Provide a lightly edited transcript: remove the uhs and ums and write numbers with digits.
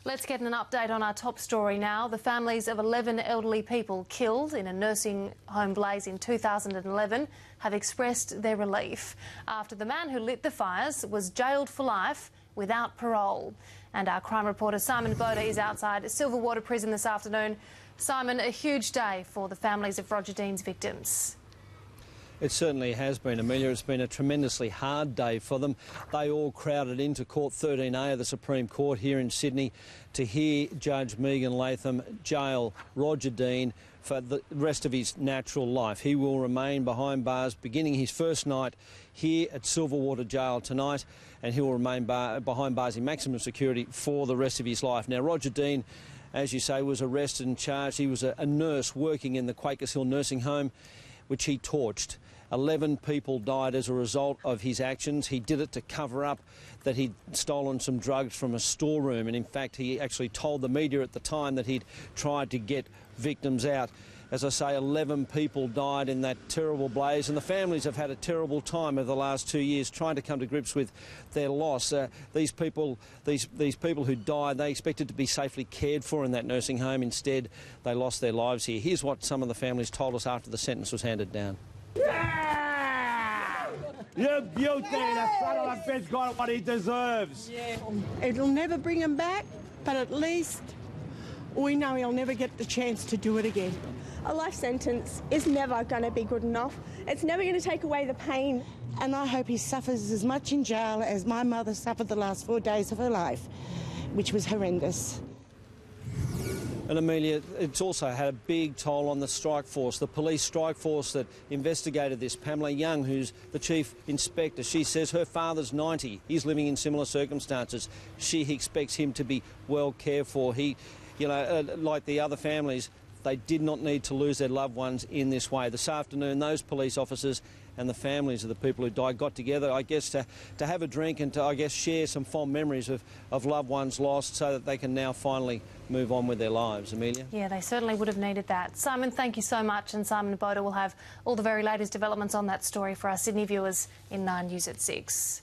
Let's get an update on our top story now. The families of 11 elderly people killed in a nursing home blaze in 2011 have expressed their relief after the man who lit the fires was jailed for life without parole. And our crime reporter Simon Boda is outside Silverwater Prison this afternoon. Simon, a huge day for the families of Roger Dean's victims. It certainly has been, Amelia. It's been a tremendously hard day for them. They all crowded into Court 13A of the Supreme Court here in Sydney to hear Judge Megan Latham jail Roger Dean for the rest of his natural life. He will remain behind bars beginning his first night here at Silverwater Jail tonight, and he will remain behind bars in maximum security for the rest of his life. Now, Roger Dean, as you say, was arrested and charged. He was a nurse working in the Quakers Hill nursing home, which he torched. 11 people died as a result of his actions. He did it to cover up that he'd stolen some drugs from a storeroom, and in fact he actually told the media at the time that he'd tried to get victims out. As I say, 11 people died in that terrible blaze, and the families have had a terrible time over the last 2 years trying to come to grips with their loss. These people who died, they expected to be safely cared for in that nursing home. Instead, they lost their lives here. Here's what some of the families told us after the sentence was handed down. Yeah! You beauty, the son of a bitch got what he deserves. Yeah. It'll never bring him back, but at least we know he'll never get the chance to do it again. A life sentence is never going to be good enough. It's never going to take away the pain. And I hope he suffers as much in jail as my mother suffered the last 4 days of her life, which was horrendous. And Amelia, it's also had a big toll on the strike force, the police strike force that investigated this. Pamela Young, who's the chief inspector, she says her father's 90. He's living in similar circumstances. She expects him to be well cared for. He, like the other families, they did not need to lose their loved ones in this way. This afternoon, those police officers and the families of the people who died got together, I guess, to have a drink and to, I guess, share some fond memories of loved ones lost so that they can now finally move on with their lives. Amelia? Yeah, they certainly would have needed that. Simon, thank you so much, and Simon Boda will have all the very latest developments on that story for our Sydney viewers in 9 News at 6.